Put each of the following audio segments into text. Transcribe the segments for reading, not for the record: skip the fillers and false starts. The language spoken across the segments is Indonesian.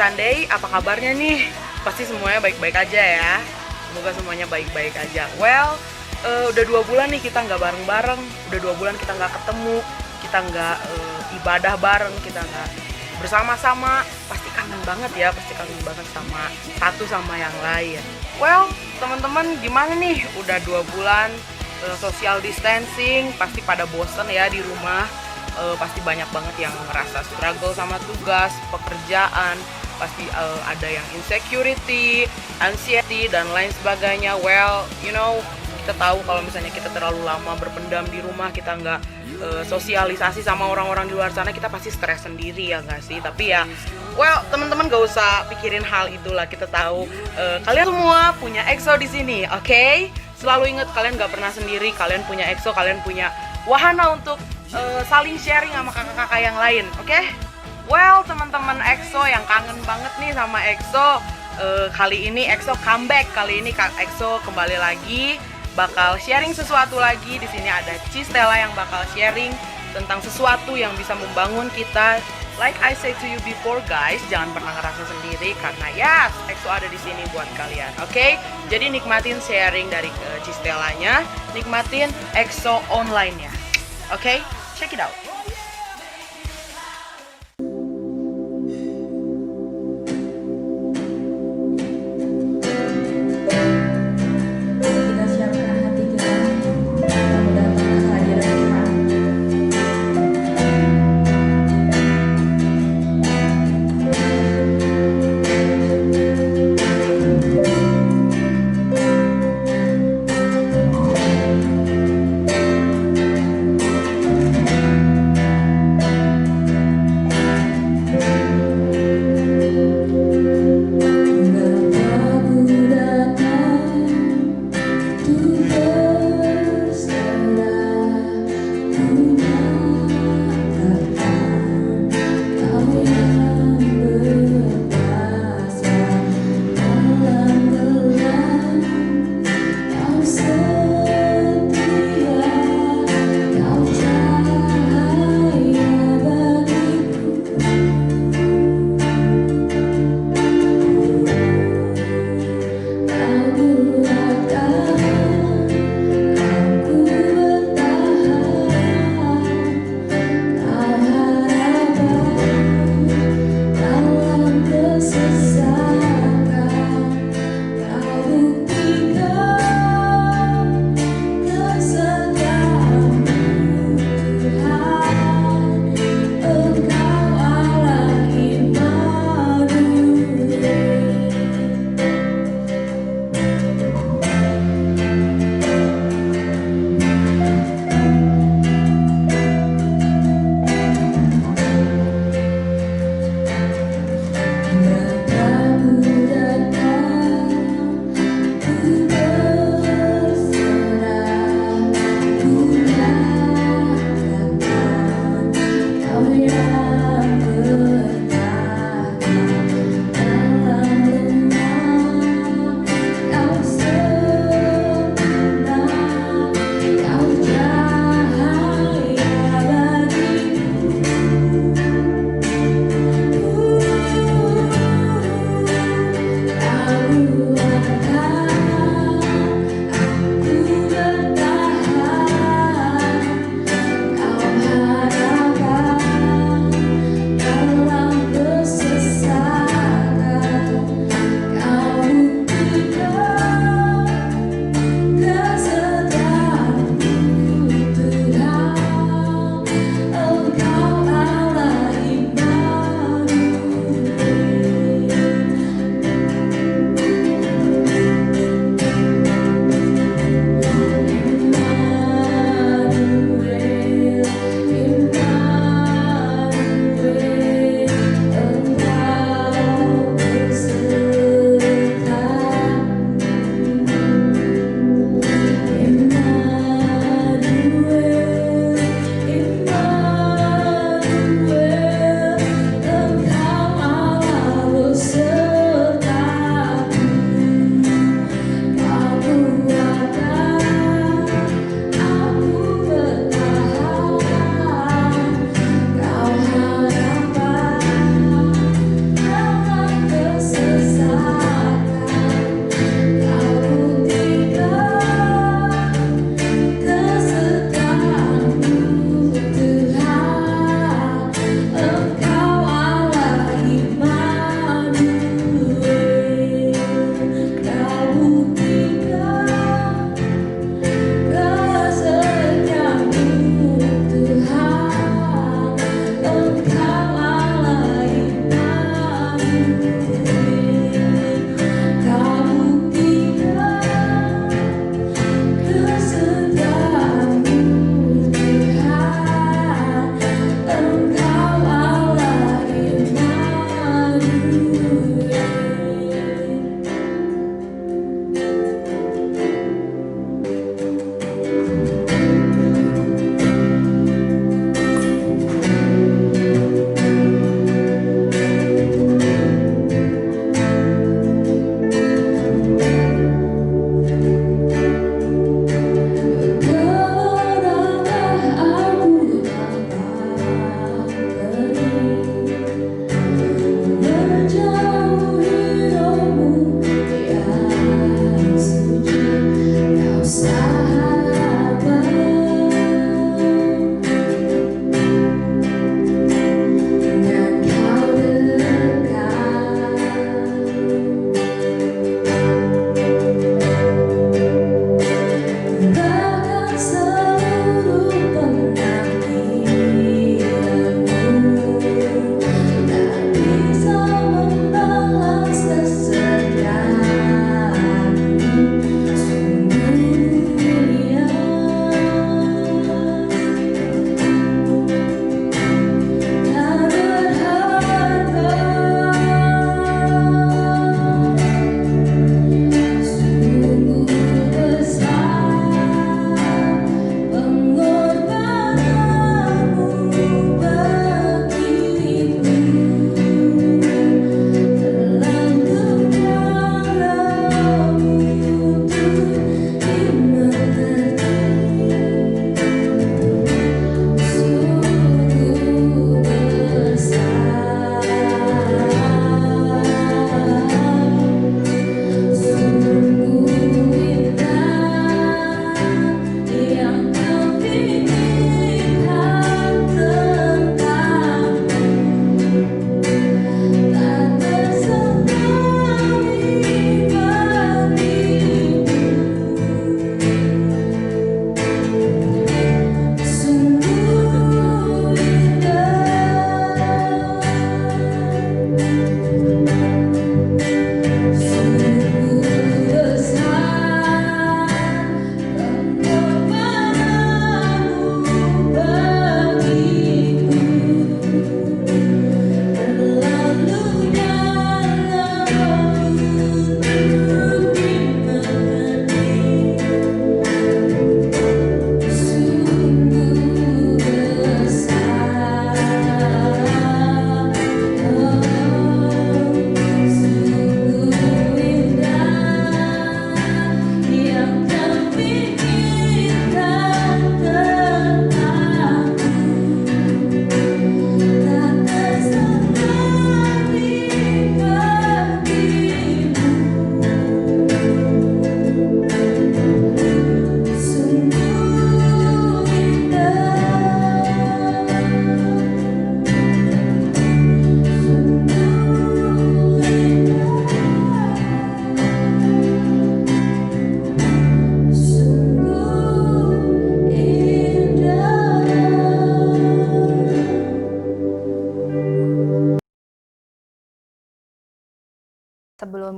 Sunday, apa kabarnya nih? Pasti semuanya baik-baik aja ya. Semoga semuanya baik-baik aja. Well, udah 2 bulan nih kita nggak bareng-bareng. Udah 2 bulan kita nggak ketemu. Kita nggak ibadah bareng. Kita nggak bersama-sama. Pasti kangen banget ya. Pasti kangen banget sama satu sama yang lain. Well, teman-teman gimana nih? Udah 2 bulan social distancing. Pasti pada bosen ya di rumah. Pasti banyak banget yang ngerasa struggle sama tugas, pekerjaan, pasti ada yang insecurity, anxiety, dan lain sebagainya. Well, you know, kita tahu kalau misalnya kita terlalu lama berpendam di rumah, kita nggak sosialisasi sama orang-orang di luar sana, kita pasti stres sendiri ya nggak sih? Tapi ya, well, teman-teman gak usah pikirin hal itulah. Kita tahu kalian semua punya EXO di sini, oke? Selalu ingat kalian nggak pernah sendiri, kalian punya EXO, kalian punya wahana untuk saling sharing sama kakak-kakak yang lain, oke? Well, teman-teman EXO yang kangen banget nih sama EXO, kali ini EXO comeback. Kali ini Kak EXO kembali lagi, bakal sharing sesuatu lagi. Di sini ada Cistella yang bakal sharing tentang sesuatu yang bisa membangun kita. Like I say to you before guys, jangan pernah ngerasa sendiri karena yes, EXO ada di sini buat kalian, oke? Jadi nikmatin sharing dari Cistellanya, nikmatin EXO online-nya, oke? Check it out. Kita siapkan hati kita untuk datang ke hadirat Tuhan.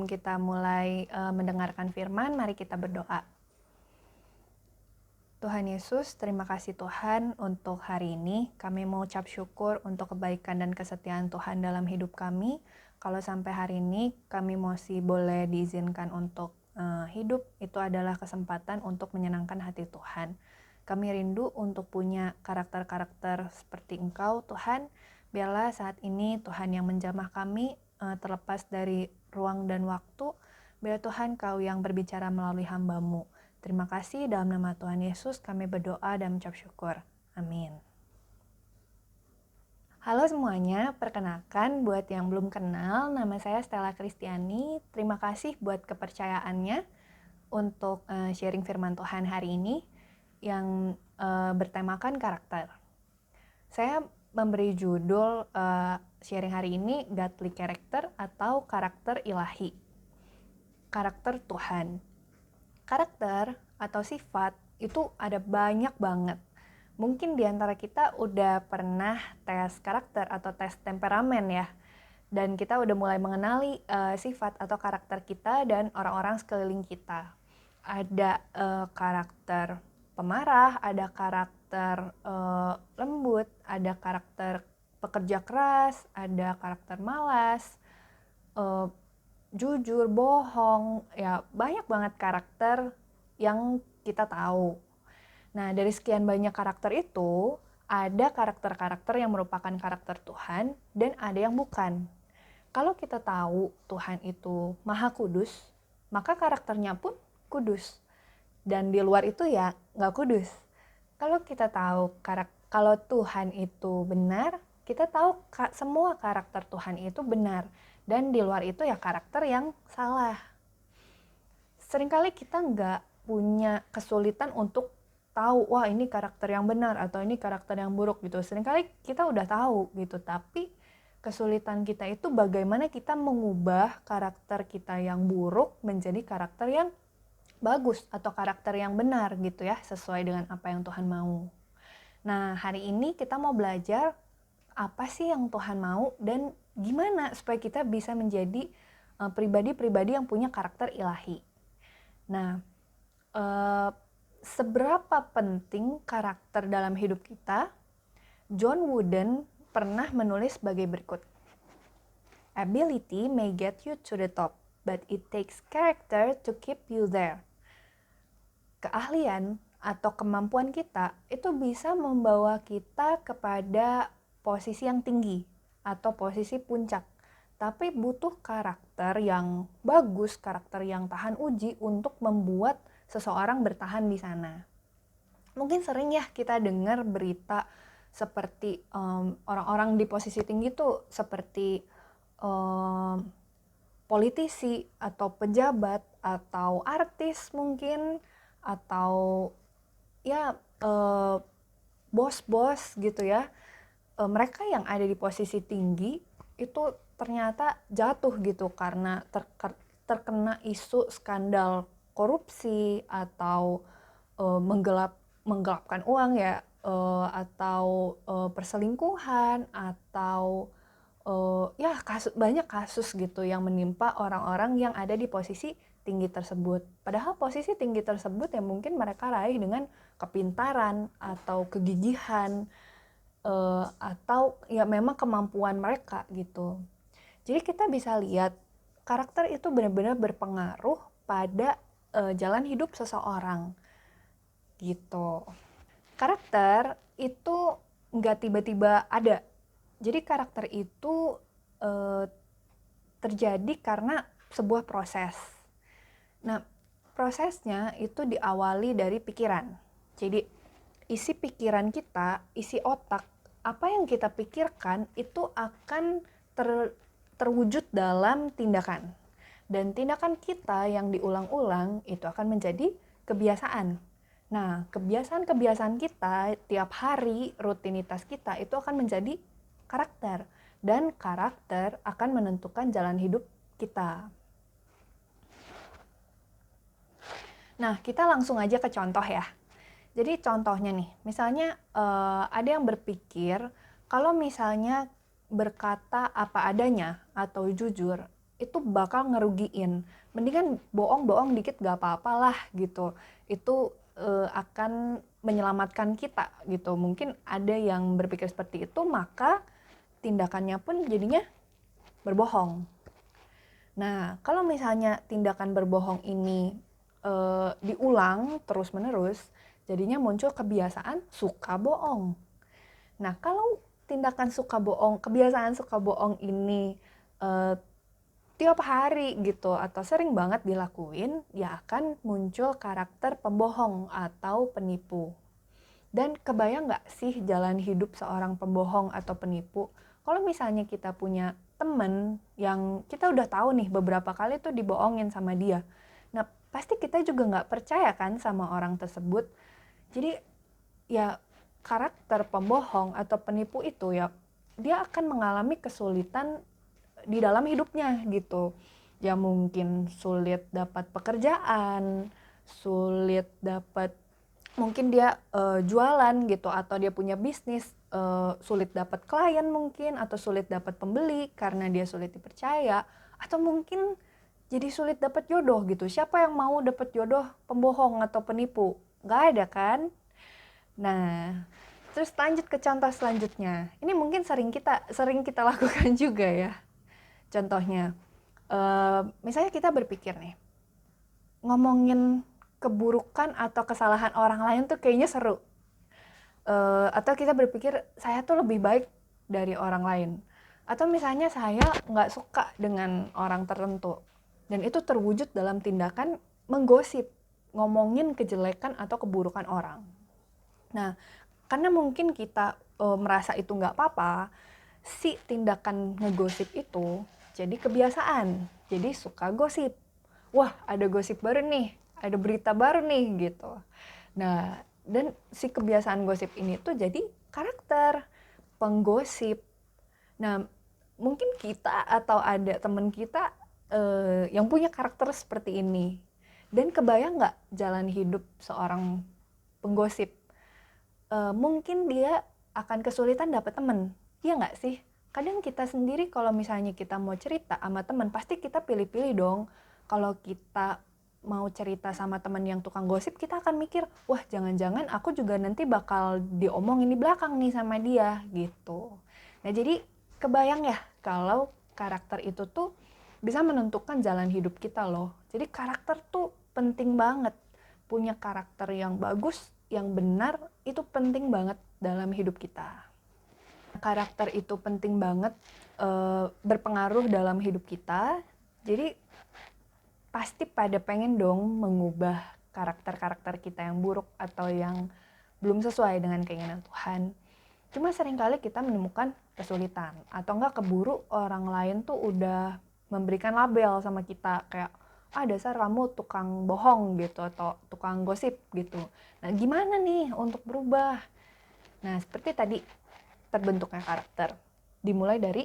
sebelum kita mulai mendengarkan firman, mari kita berdoa. Tuhan Yesus, terima kasih Tuhan untuk hari ini. Kami mau ucap syukur untuk kebaikan dan kesetiaan Tuhan dalam hidup kami. Kalau sampai hari ini kami masih boleh diizinkan untuk hidup, itu adalah kesempatan untuk menyenangkan hati Tuhan. Kami rindu untuk punya karakter-karakter seperti Engkau, Tuhan. Biarlah saat ini Tuhan yang menjamah kami terlepas dari ruang dan waktu. Biar Tuhan Kau yang berbicara melalui hamba-Mu. Terima kasih, dalam nama Tuhan Yesus kami berdoa dan mengucap syukur. Amin. Halo semuanya, perkenalkan buat yang belum kenal, nama saya Stella Kristiani. Terima kasih buat kepercayaannya untuk sharing firman Tuhan hari ini yang bertemakan karakter. Saya memberi judul sharing hari ini Godly Character atau karakter ilahi. Karakter Tuhan. Karakter atau sifat itu ada banyak banget. Mungkin di antara kita udah pernah tes karakter atau tes temperamen ya. Dan kita udah mulai mengenali sifat atau karakter kita dan orang-orang sekeliling kita. Ada karakter pemarah, ada karakter lembut, ada karakter pekerja keras, ada karakter malas, jujur, bohong, ya banyak banget karakter yang kita tahu. Nah, dari sekian banyak karakter itu, ada karakter-karakter yang merupakan karakter Tuhan dan ada yang bukan. Kalau kita tahu Tuhan itu Maha Kudus, maka karakternya pun kudus. Dan di luar itu ya nggak kudus. Kalau kita tahu kalau Tuhan itu benar, kita tahu semua karakter Tuhan itu benar. Dan di luar itu ya karakter yang salah. Seringkali kita nggak punya kesulitan untuk tahu, wah ini karakter yang benar atau ini karakter yang buruk gitu. Seringkali kita udah tahu gitu, tapi kesulitan kita itu bagaimana kita mengubah karakter kita yang buruk menjadi karakter yang bagus atau karakter yang benar gitu ya, sesuai dengan apa yang Tuhan mau. Nah, hari ini kita mau belajar apa sih yang Tuhan mau dan gimana supaya kita bisa menjadi pribadi-pribadi yang punya karakter ilahi. Nah, seberapa penting karakter dalam hidup kita? John Wooden pernah menulis sebagai berikut. Ability may get you to the top, but it takes character to keep you there. Keahlian atau kemampuan kita itu bisa membawa kita kepada posisi yang tinggi atau posisi puncak. Tapi butuh karakter yang bagus, karakter yang tahan uji untuk membuat seseorang bertahan di sana. Mungkin sering ya kita dengar berita seperti orang-orang di posisi tinggi tuh seperti politisi atau pejabat atau artis mungkin atau ya bos-bos gitu ya. Mereka yang ada di posisi tinggi itu ternyata jatuh gitu karena terkena isu skandal korupsi atau menggelapkan uang ya, atau perselingkuhan atau ya banyak kasus gitu yang menimpa orang-orang yang ada di posisi tinggi tersebut. Padahal posisi tinggi tersebut ya mungkin mereka raih dengan kepintaran atau kegigihan atau ya memang kemampuan mereka gitu. Jadi kita bisa lihat karakter itu benar-benar berpengaruh pada jalan hidup seseorang gitu. Karakter itu nggak tiba-tiba ada. Jadi karakter itu terjadi karena sebuah proses. Nah, prosesnya itu diawali dari pikiran. Jadi isi pikiran kita, isi otak, apa yang kita pikirkan itu akan terwujud dalam tindakan. Dan tindakan kita yang diulang-ulang itu akan menjadi kebiasaan. Nah, kebiasaan-kebiasaan kita tiap hari, rutinitas kita itu akan menjadi karakter. Dan karakter akan menentukan jalan hidup kita. Nah, kita langsung aja ke contoh ya. Jadi contohnya nih, misalnya ada yang berpikir kalau misalnya berkata apa adanya atau jujur itu bakal ngerugiin. Mendingan bohong-bohong dikit gak apa-apalah gitu. Itu akan menyelamatkan kita gitu. Mungkin ada yang berpikir seperti itu, maka tindakannya pun jadinya berbohong. Nah, kalau misalnya tindakan berbohong ini diulang terus-menerus, jadinya muncul kebiasaan suka bohong. Nah, kalau tindakan suka bohong, kebiasaan suka bohong ini tiap hari gitu atau sering banget dilakuin, ya akan muncul karakter pembohong atau penipu. Dan kebayang nggak sih jalan hidup seorang pembohong atau penipu? Kalau misalnya kita punya temen yang kita udah tahu nih beberapa kali tuh dibohongin sama dia. Nah, pasti kita juga nggak percaya kan sama orang tersebut. Jadi ya karakter pembohong atau penipu itu ya dia akan mengalami kesulitan di dalam hidupnya gitu. Ya mungkin sulit dapat pekerjaan, sulit dapat mungkin dia jualan gitu atau dia punya bisnis, sulit dapat klien mungkin atau sulit dapat pembeli karena dia sulit dipercaya atau mungkin jadi sulit dapat jodoh gitu. Siapa yang mau dapat jodoh pembohong atau penipu? Nggak ada kan? Nah, terus lanjut ke contoh selanjutnya. Ini mungkin sering kita lakukan juga ya. Contohnya, misalnya kita berpikir nih, ngomongin keburukan atau kesalahan orang lain tuh kayaknya seru. Atau kita berpikir, saya tuh lebih baik dari orang lain. Atau misalnya saya nggak suka dengan orang tertentu. Dan itu terwujud dalam tindakan menggosip, ngomongin kejelekan atau keburukan orang. Nah, karena mungkin kita merasa itu nggak apa-apa, si tindakan ngegosip itu jadi kebiasaan, jadi suka gosip. Wah, ada gosip baru nih, ada berita baru nih gitu. Nah, dan si kebiasaan gosip ini tuh jadi karakter penggosip. Nah, mungkin kita atau ada teman kita yang punya karakter seperti ini. Dan kebayang nggak jalan hidup seorang penggosip? Mungkin dia akan kesulitan dapat teman, iya nggak sih? Kadang kita sendiri kalau misalnya kita mau cerita sama teman, pasti kita pilih-pilih dong. Kalau kita mau cerita sama teman yang tukang gosip, kita akan mikir, wah jangan-jangan aku juga nanti bakal diomongin di belakang nih sama dia, gitu. Nah jadi kebayang ya kalau karakter itu tuh bisa menentukan jalan hidup kita loh. Jadi karakter tuh penting banget. Punya karakter yang bagus, yang benar, itu penting banget dalam hidup kita. Karakter itu penting banget berpengaruh dalam hidup kita. Jadi pasti pada pengen dong mengubah karakter-karakter kita yang buruk atau yang belum sesuai dengan keinginan Tuhan. Cuma seringkali kita menemukan kesulitan atau enggak keburu orang lain tuh udah memberikan label sama kita kayak dasar kamu tukang bohong gitu atau tukang gosip gitu. Nah gimana nih untuk berubah? Nah seperti tadi terbentuknya karakter dimulai dari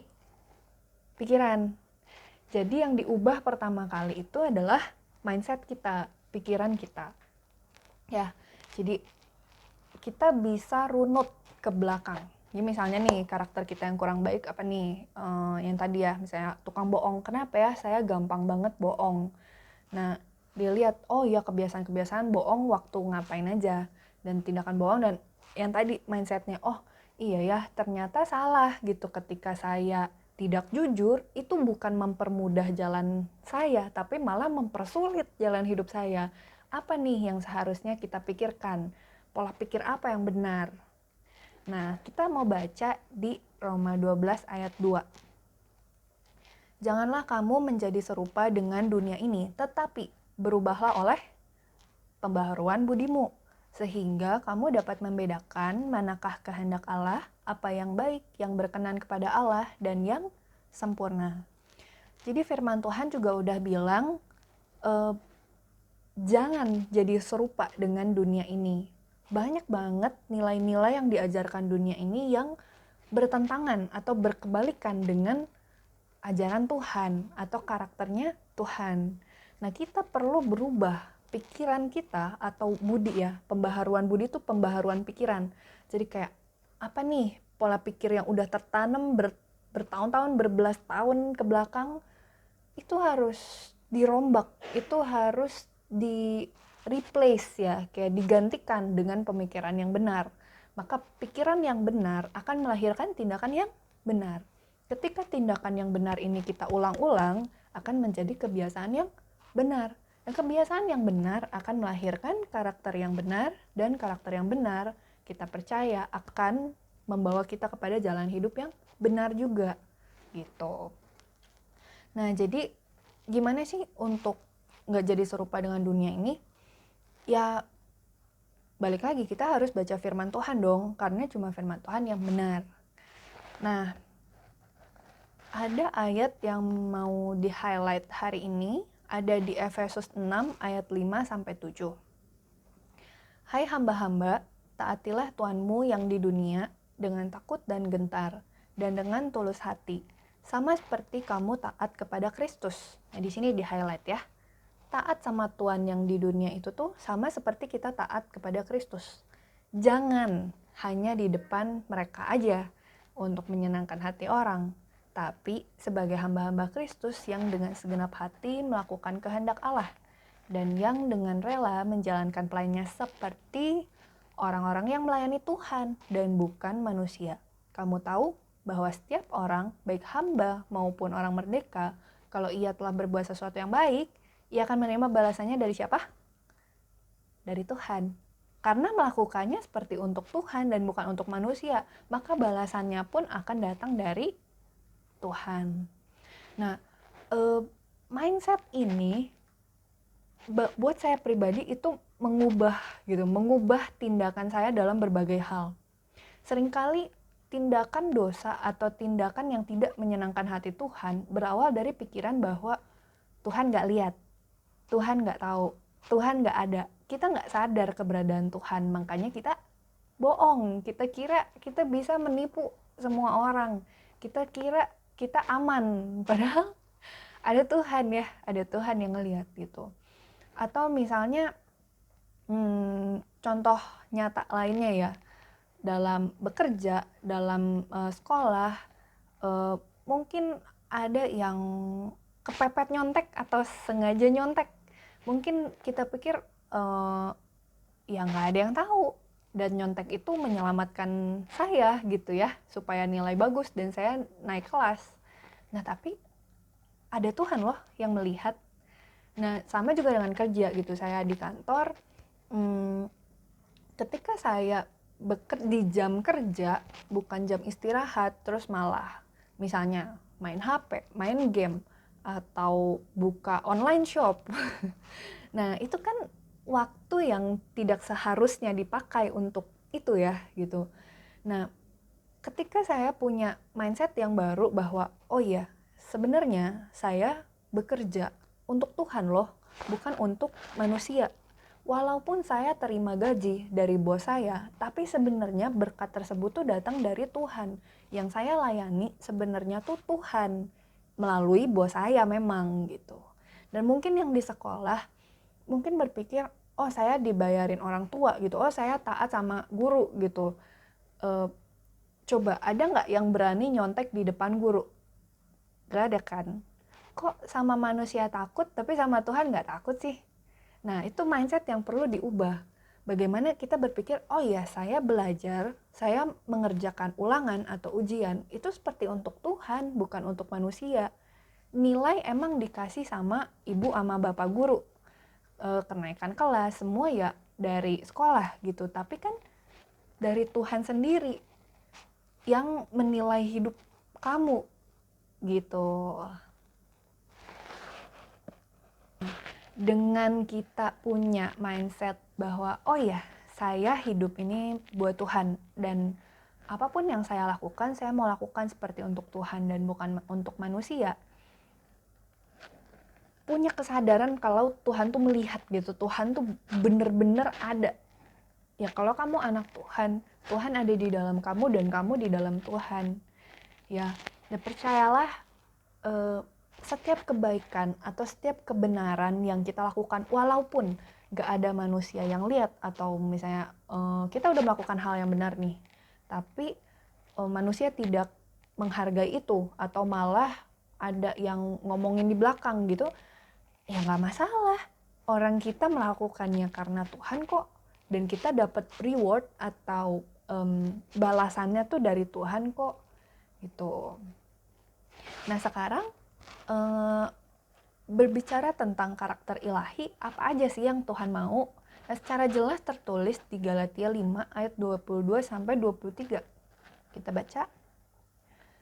pikiran. Jadi yang diubah pertama kali itu adalah mindset kita, pikiran kita. Ya, jadi kita bisa runut ke belakang. Jadi misalnya nih karakter kita yang kurang baik apa nih? Yang tadi ya, misalnya tukang bohong. Kenapa ya? Saya gampang banget bohong. Nah, dilihat, oh ya kebiasaan-kebiasaan bohong waktu ngapain aja. Dan tindakan bohong dan yang tadi mindsetnya, oh iya ya ternyata salah gitu ketika saya tidak jujur, itu bukan mempermudah jalan saya, tapi malah mempersulit jalan hidup saya. Apa nih yang seharusnya kita pikirkan? Pola pikir apa yang benar? Nah, kita mau baca di Roma 12 ayat 2. Janganlah kamu menjadi serupa dengan dunia ini, tetapi berubahlah oleh pembaharuan budimu, sehingga kamu dapat membedakan manakah kehendak Allah, apa yang baik, yang berkenan kepada Allah, dan yang sempurna. Jadi firman Tuhan juga udah bilang, jangan jadi serupa dengan dunia ini. Banyak banget nilai-nilai yang diajarkan dunia ini yang bertentangan atau berkebalikan dengan ajaran Tuhan atau karakternya Tuhan. Nah, kita perlu berubah pikiran kita atau budi ya. Pembaharuan budi itu pembaharuan pikiran. Jadi kayak apa nih pola pikir yang udah tertanam bertahun-tahun, berbelas tahun ke belakang, itu harus dirombak, itu harus di replace ya, kayak digantikan dengan pemikiran yang benar. Maka pikiran yang benar akan melahirkan tindakan yang benar. Ketika tindakan yang benar ini kita ulang-ulang, akan menjadi kebiasaan yang benar. Dan kebiasaan yang benar akan melahirkan karakter yang benar, dan karakter yang benar kita percaya akan membawa kita kepada jalan hidup yang benar juga gitu. Nah, jadi gimana sih untuk nggak jadi serupa dengan dunia ini? Ya, balik lagi, kita harus baca firman Tuhan dong, karena cuma firman Tuhan yang benar. Nah, ada ayat yang mau di-highlight hari ini, ada di Efesus 6 ayat 5-7. Hai hamba-hamba, taatilah Tuhanmu yang di dunia dengan takut dan gentar, dan dengan tulus hati, sama seperti kamu taat kepada Kristus. Nah, di sini di-highlight ya. Taat sama Tuhan yang di dunia itu tuh sama seperti kita taat kepada Kristus. Jangan hanya di depan mereka aja untuk menyenangkan hati orang, tapi sebagai hamba-hamba Kristus yang dengan segenap hati melakukan kehendak Allah, dan yang dengan rela menjalankan pelayanannya seperti orang-orang yang melayani Tuhan dan bukan manusia. Kamu tahu bahwa setiap orang, baik hamba maupun orang merdeka, kalau ia telah berbuat sesuatu yang baik, ia akan menerima balasannya dari siapa? Dari Tuhan. Karena melakukannya seperti untuk Tuhan dan bukan untuk manusia, maka balasannya pun akan datang dari Tuhan. Nah, mindset ini buat saya pribadi itu mengubah tindakan saya dalam berbagai hal. Seringkali tindakan dosa atau tindakan yang tidak menyenangkan hati Tuhan berawal dari pikiran bahwa Tuhan nggak lihat, Tuhan nggak tahu, Tuhan nggak ada. Kita nggak sadar keberadaan Tuhan, makanya kita bohong. Kita kira kita bisa menipu semua orang. Kita kira kita aman, padahal ada Tuhan ya, ada Tuhan yang ngelihat gitu. Atau misalnya contoh nyata lainnya ya, dalam bekerja, dalam sekolah, mungkin ada yang kepepet nyontek atau sengaja nyontek. Mungkin kita pikir ya nggak ada yang tahu, dan nyontek itu menyelamatkan saya gitu ya, supaya nilai bagus dan saya naik kelas. Nah, tapi ada Tuhan loh yang melihat. Nah, sama juga dengan kerja gitu. Saya di kantor, ketika saya di jam kerja, bukan jam istirahat, terus malah misalnya main HP, main game, atau buka online shop. Nah, itu kan waktu yang tidak seharusnya dipakai untuk itu ya, gitu. Nah, ketika saya punya mindset yang baru bahwa, oh iya, sebenarnya saya bekerja untuk Tuhan loh, bukan untuk manusia. Walaupun saya terima gaji dari bos saya, tapi sebenarnya berkat tersebut tuh datang dari Tuhan. Yang saya layani sebenarnya tuh Tuhan, melalui bos saya memang gitu. Dan mungkin yang di sekolah, mungkin berpikir, oh saya dibayarin orang tua gitu, oh saya taat sama guru gitu. Coba ada nggak yang berani nyontek di depan guru? Gak ada kan? Kok sama manusia takut, tapi sama Tuhan nggak takut sih? Nah, itu mindset yang perlu diubah. Bagaimana kita berpikir, oh ya, saya belajar, saya mengerjakan ulangan atau ujian, itu seperti untuk Tuhan, bukan untuk manusia. Nilai emang dikasih sama ibu sama bapak guru. Kenaikan kelas, semua ya dari sekolah gitu. Tapi kan dari Tuhan sendiri yang menilai hidup kamu gitu. Dengan kita punya mindset bahwa oh ya, saya hidup ini buat Tuhan, dan apapun yang saya lakukan, saya mau lakukan seperti untuk Tuhan dan bukan untuk manusia. Punya kesadaran kalau Tuhan tuh melihat gitu, Tuhan tuh bener-bener ada. Ya kalau kamu anak Tuhan, Tuhan ada di dalam kamu dan kamu di dalam Tuhan. Ya percayalah, setiap kebaikan atau setiap kebenaran yang kita lakukan, walaupun gak ada manusia yang lihat, atau misalnya kita udah melakukan hal yang benar nih, tapi manusia tidak menghargai itu, atau malah ada yang ngomongin di belakang gitu, ya nggak masalah. Orang kita melakukannya karena Tuhan kok, dan kita dapat reward atau balasannya tuh dari Tuhan kok gitu. Nah sekarang berbicara tentang karakter ilahi, apa aja sih yang Tuhan mau? Nah, secara jelas tertulis di Galatia 5 ayat 22 sampai 23. Kita baca.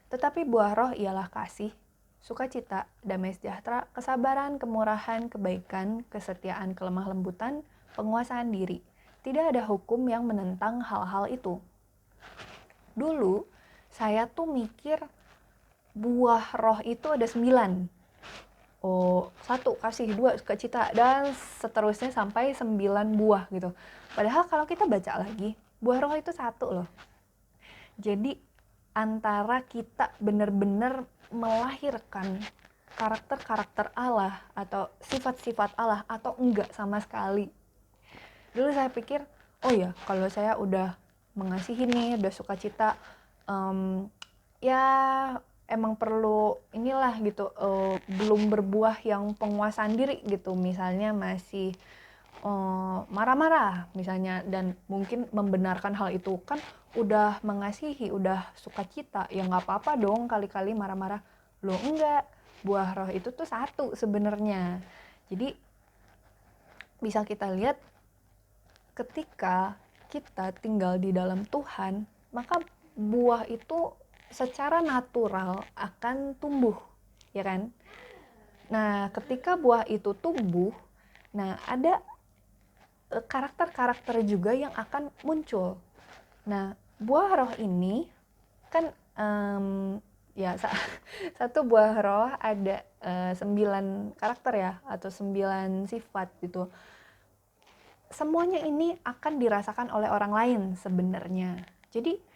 Tetapi buah roh ialah kasih, sukacita, damai sejahtera, kesabaran, kemurahan, kebaikan, kesetiaan, kelemah lembutan, penguasaan diri. Tidak ada hukum yang menentang hal-hal itu. Dulu saya tuh mikir buah roh itu ada 9. Oh, 1 kasih, 2 sukacita, dan seterusnya sampai 9 buah gitu. Padahal kalau kita baca lagi, buah roh itu 1 loh. Jadi antara kita benar-benar melahirkan karakter-karakter Allah atau sifat-sifat Allah atau enggak sama sekali. Dulu saya pikir, oh ya kalau saya udah mengasihi nih, udah sukacita, ya emang perlu inilah gitu, belum berbuah yang penguasaan diri gitu, misalnya masih marah-marah misalnya, dan mungkin membenarkan hal itu kan udah mengasihi, udah sukacita, ya nggak apa-apa dong kali-kali marah-marah. Loh enggak, buah roh itu tuh 1 sebenarnya. Jadi bisa kita lihat ketika kita tinggal di dalam Tuhan, maka buah itu secara natural akan tumbuh, ya kan? Nah, ketika buah itu tumbuh, nah ada karakter-karakter juga yang akan muncul. Nah, buah roh ini kan ya satu buah roh ada 9 karakter ya, atau 9 sifat gitu. Semuanya ini akan dirasakan oleh orang lain sebenarnya. Jadi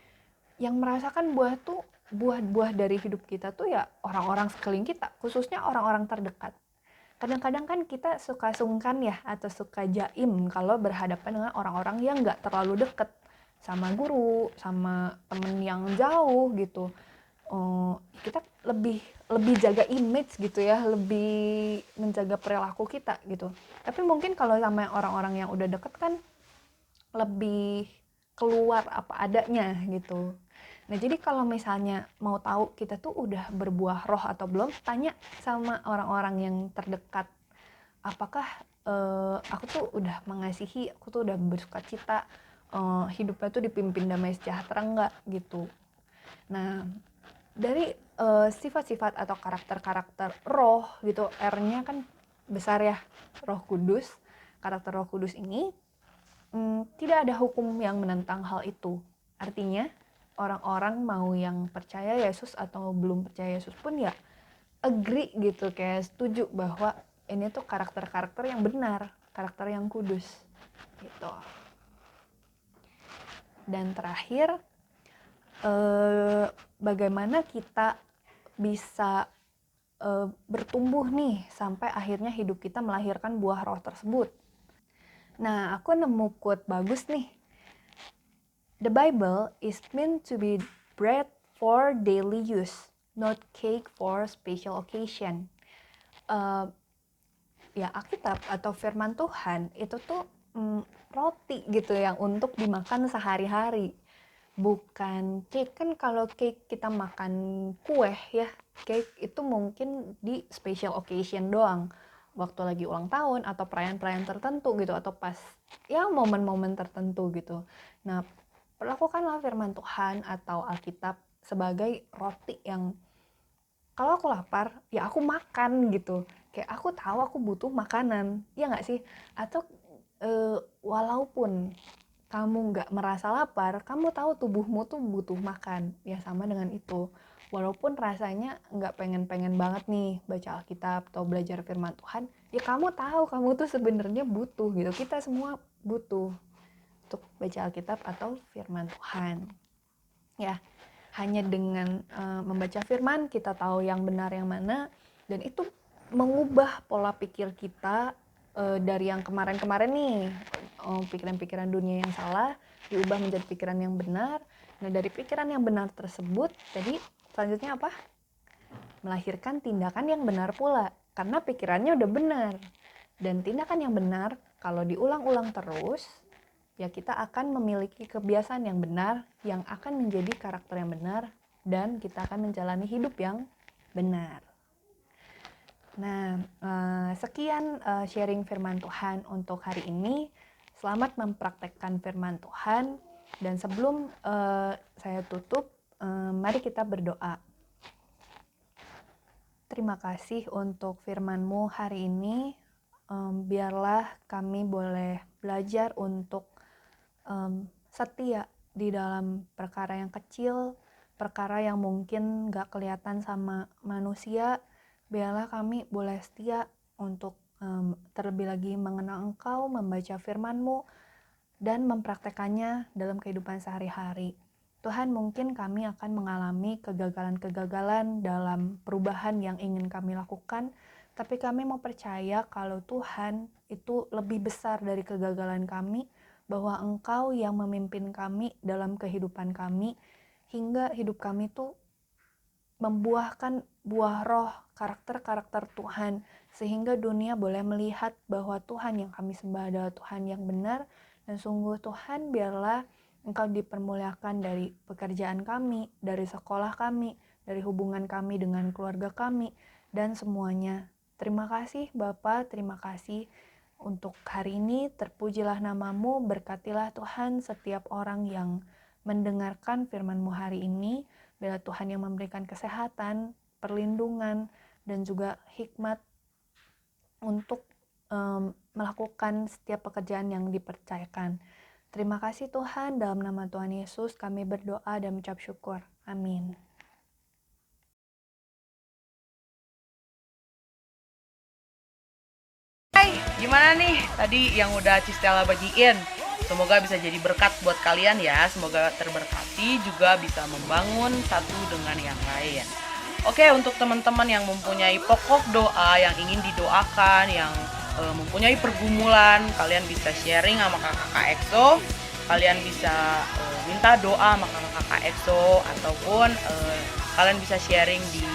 yang merasakan buah tuh, buah-buah dari hidup kita tuh ya orang-orang sekeliling kita, khususnya orang-orang terdekat. Kadang-kadang kan kita suka sungkan ya, atau suka jaim kalau berhadapan dengan orang-orang yang nggak terlalu deket, sama guru, sama temen yang jauh gitu. Kita lebih jaga image gitu ya, lebih menjaga perilaku kita gitu. Tapi mungkin kalau sama orang-orang yang udah deket kan lebih keluar apa adanya gitu. Nah jadi kalau misalnya mau tahu kita tuh udah berbuah roh atau belum, tanya sama orang-orang yang terdekat. Apakah aku tuh udah mengasihi, aku tuh udah bersukacita, hidupnya tuh dipimpin damai sejahtera enggak gitu. Nah dari sifat-sifat atau karakter-karakter roh gitu, R-nya kan besar ya, Roh Kudus. Karakter Roh Kudus ini tidak ada hukum yang menentang hal itu. Artinya orang-orang mau yang percaya Yesus atau belum percaya Yesus pun ya agree gitu, kayak setuju bahwa ini tuh karakter-karakter yang benar, karakter yang kudus gitu. Dan terakhir, bagaimana kita bisa bertumbuh nih sampai akhirnya hidup kita melahirkan buah roh tersebut. Nah, aku nemu quote bagus nih. The Bible is meant to be bread for daily use, not cake for special occasion. Ya Alkitab atau firman Tuhan itu tuh roti gitu yang untuk dimakan sehari-hari, bukan cake. Kan kalau cake kita makan kue ya, cake itu mungkin di special occasion doang, waktu lagi ulang tahun atau perayaan-perayaan tertentu gitu, atau pas ya momen-momen tertentu gitu. Nah perlakukanlah firman Tuhan atau Alkitab sebagai roti yang kalau aku lapar ya aku makan gitu, kayak aku tahu aku butuh makanan, ya nggak sih? Atau walaupun kamu nggak merasa lapar, kamu tahu tubuhmu tuh butuh makan, ya sama dengan itu. Walaupun rasanya nggak pengen-pengen banget nih baca Alkitab atau belajar firman Tuhan, ya kamu tahu kamu tuh sebenarnya butuh gitu. Kita semua butuh untuk baca Alkitab atau firman Tuhan. Ya, hanya dengan membaca firman kita tahu yang benar yang mana, dan itu mengubah pola pikir kita dari yang kemarin-kemarin nih, pikiran-pikiran dunia yang salah diubah menjadi pikiran yang benar. Nah dari pikiran yang benar tersebut, jadi selanjutnya apa? melahirkan tindakan yang benar pula, karena pikirannya udah benar. Dan tindakan yang benar, kalau diulang-ulang terus, ya kita akan memiliki kebiasaan yang benar, yang akan menjadi karakter yang benar, dan kita akan menjalani hidup yang benar. Nah, sekian sharing firman Tuhan untuk hari ini. Selamat mempraktekkan firman Tuhan. Dan sebelum saya tutup, mari kita berdoa. Terima kasih untuk firman-Mu hari ini. Biarlah kami boleh belajar untuk setia di dalam perkara yang kecil, perkara yang mungkin gak kelihatan sama manusia. Biarlah kami boleh setia untuk terlebih lagi mengenal Engkau, membaca firman-Mu, dan mempraktekannya dalam kehidupan sehari-hari. Tuhan, mungkin kami akan mengalami kegagalan-kegagalan dalam perubahan yang ingin kami lakukan, tapi kami mau percaya kalau Tuhan itu lebih besar dari kegagalan kami, bahwa Engkau yang memimpin kami dalam kehidupan kami, hingga hidup kami itu membuahkan buah roh, karakter-karakter Tuhan, sehingga dunia boleh melihat bahwa Tuhan yang kami sembah adalah Tuhan yang benar. Dan sungguh Tuhan, biarlah Engkau dipermuliakan dari pekerjaan kami, dari sekolah kami, dari hubungan kami dengan keluarga kami, dan semuanya. Terima kasih Bapa, terima kasih untuk hari ini. Terpujilah nama-Mu, berkatilah Tuhan setiap orang yang mendengarkan firman-Mu hari ini. Biarlah Tuhan yang memberikan kesehatan, perlindungan, dan juga hikmat untuk melakukan setiap pekerjaan yang dipercayakan. Terima kasih Tuhan, dalam nama Tuhan Yesus kami berdoa dan mengucap syukur. Amin. Hai, gimana nih tadi yang udah Cistella bagiin? Semoga bisa jadi berkat buat kalian ya. Semoga terberkati, juga bisa membangun satu dengan yang lain. Oke, untuk teman-teman yang mempunyai pokok doa yang ingin didoakan, yang mempunyai pergumulan, kalian bisa sharing sama kakak EXO. Kalian bisa minta doa sama kakak EXO, ataupun kalian bisa sharing di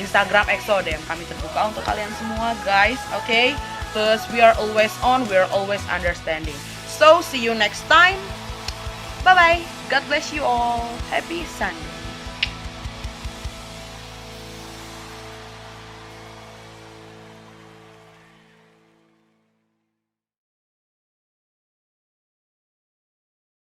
Instagram EXO deh, yang kami terbuka untuk kalian semua guys. Oke, because we are always on, we are always understanding. So see you next time. Bye bye. God bless you all. Happy Sunday.